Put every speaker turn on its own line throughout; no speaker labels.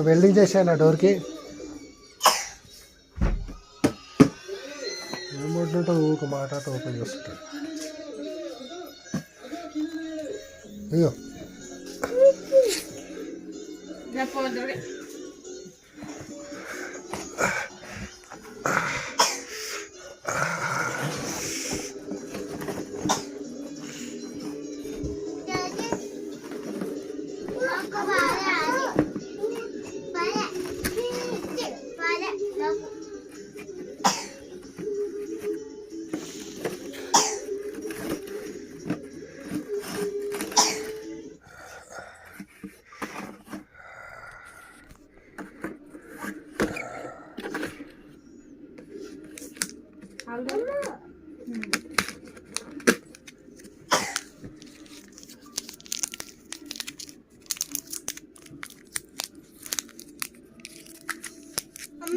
Welding చేశాను ఆ డోర్కి. ఏమంటుంటే ఊక మాట ఓపెన్ చేస్తుంటాడు. అయ్యో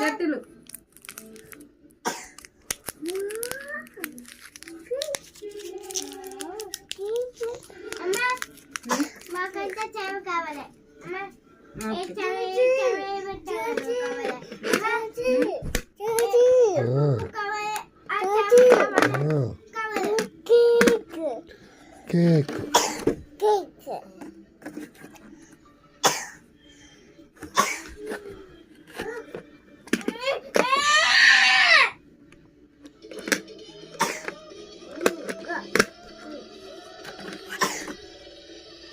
గట్టులు
మాకంతా చావ కావాలి.
Cake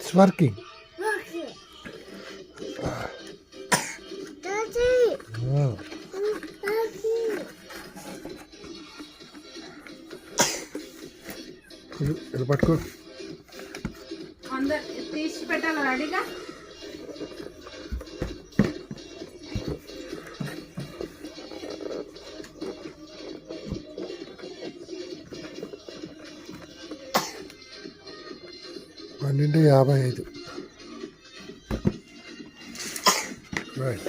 It's working. Oh. ఇది పట్టుకో.
అందరు తీసి పెట్టాలి రెడీగా.
పన్నెండు 55. రైట్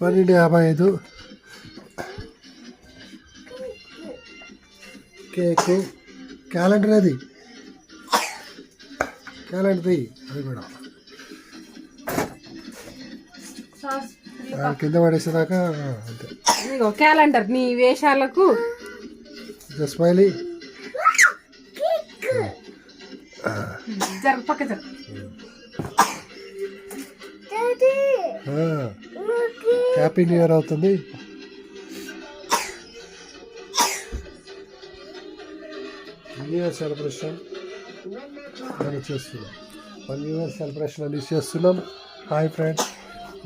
12:55. కేకు క్యాలెండర్ అది కూడా కింద పడేసేదాకా అంతే.
క్యాలెండర్ నీ వేషాలకు
స్మైలీ
పక్క జర.
హ్యాపీ న్యూ ఇయర్ అవుతుంది. న్యూ ఇయర్ సెలబ్రేషన్ అని చేస్తున్నాం. న్యూ ఇయర్ సెలబ్రేషన్ అని చేస్తున్నాం. హాయ్ ఫ్రెండ్స్,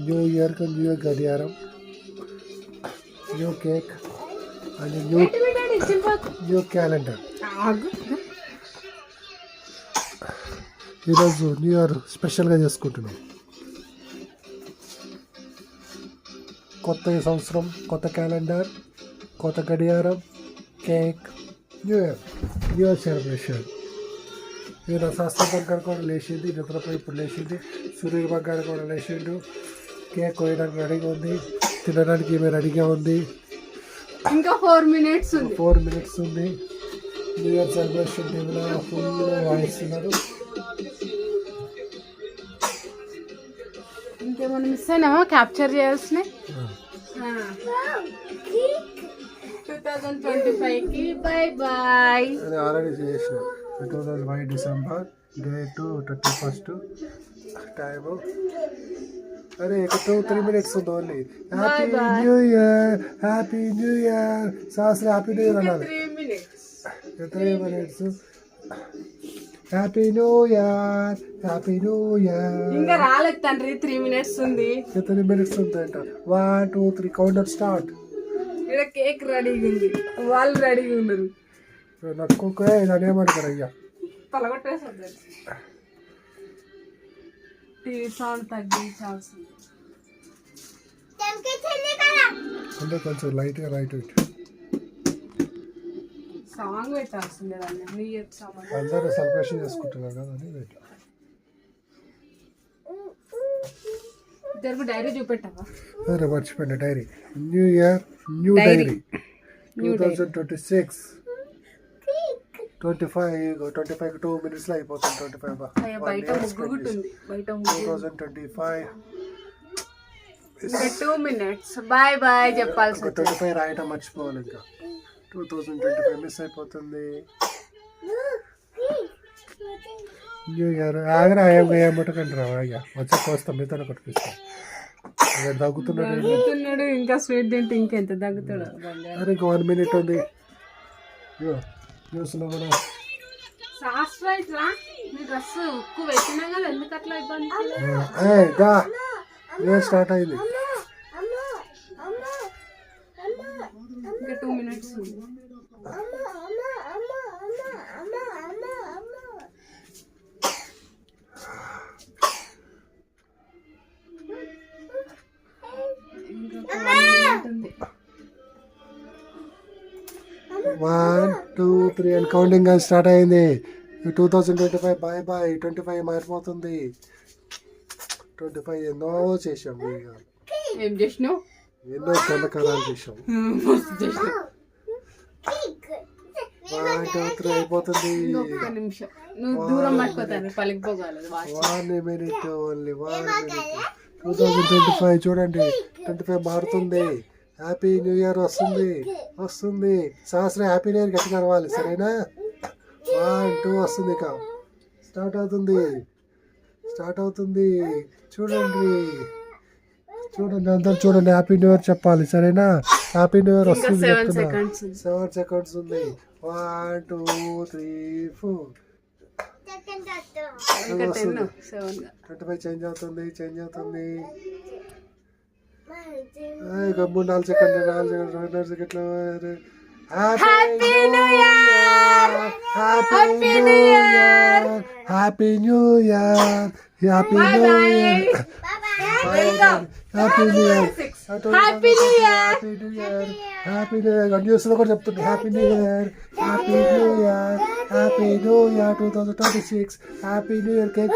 న్యూ ఇయర్కి న్యూ ఇయర్ గడియారం, new cake and new calendar. ఈరోజు న్యూ ఇయర్ స్పెషల్గా చేసుకుంటున్నాం. కొత్త సంవత్సరం, కొత్త క్యాలెండర్, కొత్త గడియారం, కేక్, న్యూ ఇయర్ సెలబ్రేషన్. ఈయన శాస్త్ర బంగారు కూడా లేచింది, నిద్రపోయి ఇప్పుడు లేచింది. సూర్యుడు బంగారు కూడా లేచిండు. కేక్ కోయడానికి రెడీగా ఉంది, తినడానికి ఈమె రెడీగా ఉంది.
ఇంకా 4 minutes
ఉంది. న్యూ ఇయర్ సెలబ్రేషన్ టీంలో ఫుల్ వాయిస్తున్నారు.
ఇంకేమైనా మిస్ అయినామా క్యాప్చర్ చేయాల్సినవి? 2025కి బై బాయ్
అది ఆల్రెడీ చేసిన. 2005 December, date 31st, టైము అరే 2-3 minutes ఉంది only. Happy new year Shastri, happy new year అన్నారు. 3 minutes. Happy new year.
ఇంకా రాలేదు తండ్రి, 3 minutes ఉంది.
3 minutes ఉంది అంట. 1 2 3 కౌంటర్ స్టార్ట్.
ఇక్కడ కేక్ రెడీగా ఉంది, వాళ్ళు రెడీగా ఉన్నారు.
నక్కు దాని ఏమంటారు అయ్యా,
పలగొట్టేస్తుంది. TV sound తగ్గించాల్సింది.
అంటే కొంచెం లైట్గా రైట్
సాంగ్ పెట్టాల్సిందే దాన్ని న్యూ ఇయర్ సాంగ్.
అందరూ సెలబ్రేషన్ చేసుకుంటున్నారు కదా అని పెట్టా.
ఇద్దరు డైరీ చూపెట్టావా?
అరే మర్చిపోయిన diary. New year new diary 2026 25 2 minutes లో అయిపోతుంది. 25
బయట ముగ్గు ఉంటుంది. బయట
2025
ఇంకా 2 minutes. బాయ్ బాయ్ చెప్పాల్సి
25 రాయటం మర్చిపోవాలి. ఇంకా 2025 మిస్ అయిపోతుంది. న్యూ ఇయర్ ఆగరా ఏముట్టకండి రా అయ్యా వచ్చి కోస్తాం మీతో కొట్టిస్తాం.
దగ్గుతున్నాడు ఇంకా స్వీట్ తింటే ఇంకెంత దగ్గుతాడు.
అరే ఇంకా 1 minute ఉంది. న్యూస్లో కూడా
శాస్త్రైట్ రా నీ డ్రెస్ ఉక్కు పెట్టినా కదా ఎందుకు అట్లా ఇబ్బంది?
న్యూస్ స్టార్ట్ అయింది.
ఇంకా 2 minutes ఉంది.
One two three and counting start అయింది. 2025 బాయ్ బాయ్. 25 మారిపోతుంది. 25 ఎన్నో చేసాం.
ఏం చేసినావు?
ఎన్నో చల్లకారాలు చేసాం. 1 2 3 అయిపోతుంది.
ఒక్క నిమిషం నువ్వు దూరం పట్టుకోతాను పలికిపోగలదు.
1 minute ఓన్లీ 1 minute. 2025 చూడండి 25 మారుతుంది. హ్యాపీ న్యూ ఇయర్ వస్తుంది. సంవత్సరం హ్యాపీ న్యూ ఇయర్ గట్టిగా అవ్వాలి సరేనా? 1 2 వస్తుంది. ఇక స్టార్ట్ అవుతుంది. చూడండి అందరు చూడండి. హ్యాపీ న్యూ ఇయర్ చెప్పాలి సరేనా? హ్యాపీ న్యూ ఇయర్ వస్తుంది. 7 seconds ఉంది. 1 2 3 4 25 చేంజ్ అవుతుంది. ఇక 3 4 సెకండ్లు 2 సెకండ్లు. Happy new year. Happy new year. News లో కూడా చెప్తుంది happy new year 2026 happy new year. Cake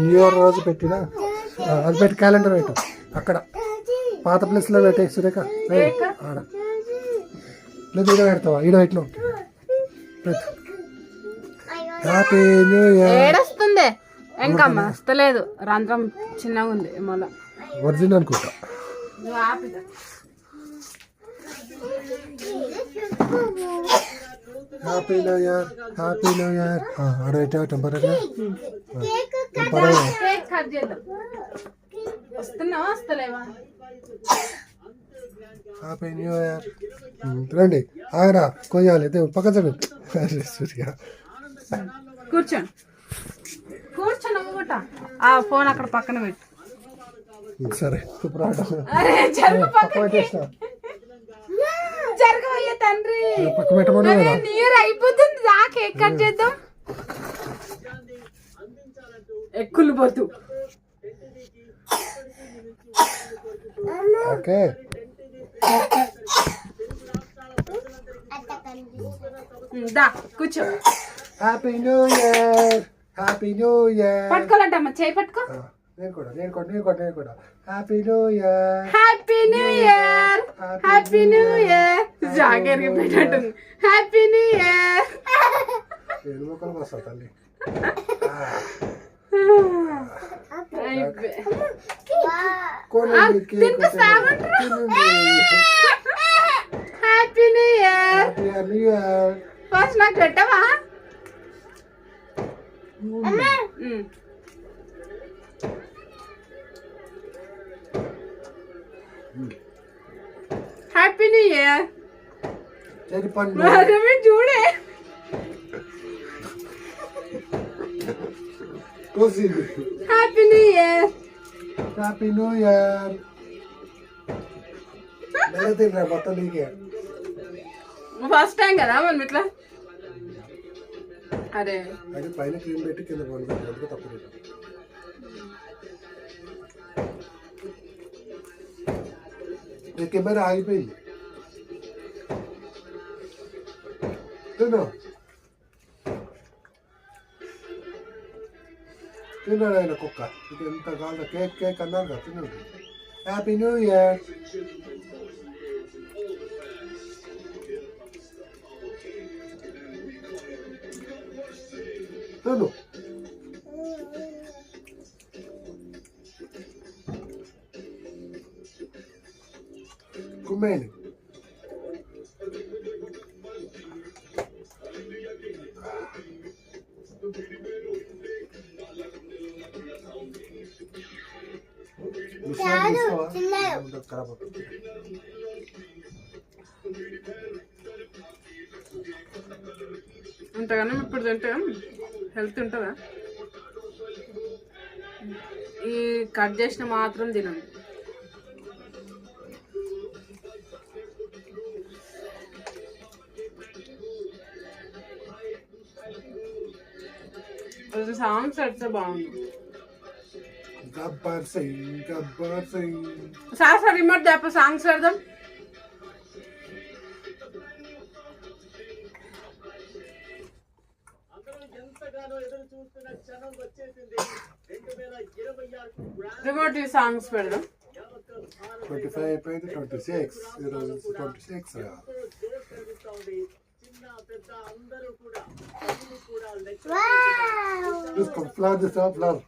new year రోజు పెట్టినా అది పెట్టి క్యాలెండర్ పెట్టు అక్కడ పాత ప్లేస్లో పెట్టే సురేఖ ఆడ లేదు ఈడ పెడతావా? ఈడ పెట్టినావు. Happy new year.
ఏడొస్తుంది ఎంకమ్మ వస్తలేదు. రంధ్రం చిన్నగా ఉంది మళ్ళా
ఒరిజినల్ అనుకుంటా. Happy new year. ఆడ పెట్టా టెంపరీగా
వస్తున్నావా వస్తలేవా?
Happy new year. రండి ఆగరా కొయ్యాలి పక్క సూర్య
కూర్చొని అవ్వట. ఆ ఫోన్ అక్కడ పక్కన పెట్టు.
సరే ఇప్పుడు
జరగవయ్యా తండ్రి.
పక్క పెట్టమని
న్యూ ఇయర్ అయిపోతుంది. రా కేక్ కట్ చేద్దాం. ఎక్కులు పోతూ
ఓకే.
దా కూర్చో.
Happy new year.
పట్టుకోవాలంటమ్మా చేయి పట్టుకో.
నేను కూడా హ్యాపీ న్యూ ఇయర్.
జాగ్రత్తగా పెట్టండి. Happy new year.
ఏడు మొక్కలు వస్తా తల్లి.
Happy new year. ఫస్ట్ నాకు పెట్టవా? Happy new year. చూడే హ్యాపీ న్యూ ఇయర్.
మొత్తం నీకే
ఫస్ట్ టైం కదా మనం ఇట్లా అరే
అది పైన క్రీమ్ పెట్టి కింద పండు పెట్టి అందుకే తప్పు లేదు. ఈ కెమెరా ఆగిపోయింది. తిను తిన్నాడు ఆయన కుక్క. ఇది ఎంత కాదు కేక్ కేక్ అన్నారు కదా తిన్నాడు. Happy new year. తిను కుమ్మేయండి. ఖరాబ్ అవుతుంది.
అంతగానో ఇప్పుడు తింటే హెల్త్ ఉంటుందా? ఈ కట్ చేసిన మాత్రం తినండి. సాంగ్స్ అయితే బాగుంది.
గబ్బర్ సింగ్ గబ్బర్ సింగ్.
సార్ రిమోట్ దాప సాంగ్స్ పెడదాం. రిమోట్ సాంగ్స్ పెడదాం.
25 అయిపోయింది. 26 ఈరోజు 26 తీసుకో ఫ్లవర్ తీసుకో ఫ్లవర్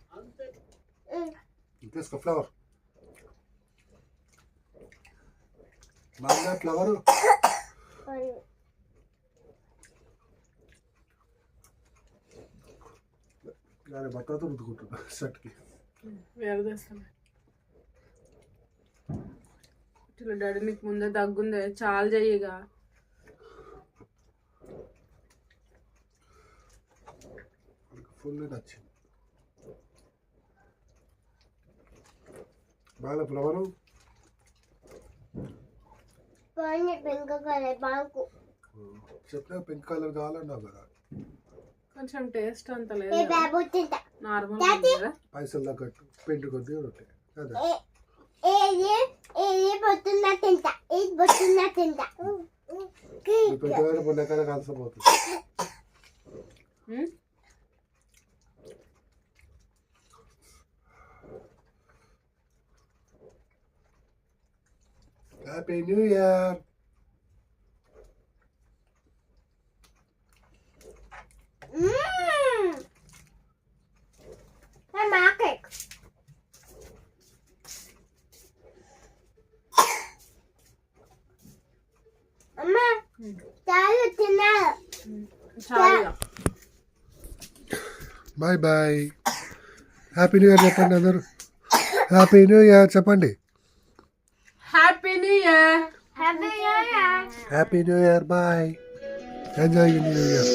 తీసుకో ఫ్లవర్ బాగా ఫ్లవర్ దాని బట్టతో రుద్దుకుంటున్నా షర్ట్కి.
డాడీ నీకు ముందే దగ్గుందే చాలా చెయ్యగా.
ఫుల్ నచ్చింది బాగా ఫ్లవరు. చెప్పినా పింక్ కలర్ కావాలన్నావు కదా.
కొంచెం టేస్ట్ అంత లేదు, నార్మల్
పైసలు తగ్గట్టు పెయింట్ కొద్ది రొట్టె కదా. పెట్టుబడి పొందకాల కలిసిపోతుంది. Happy new year. Bye bye. Happy new year చెప్పండి అందరు. హ్యాపీ న్యూ ఇయర్ చెప్పండి.
Happy new year.
Happy new year. Bye. Enjoy new year.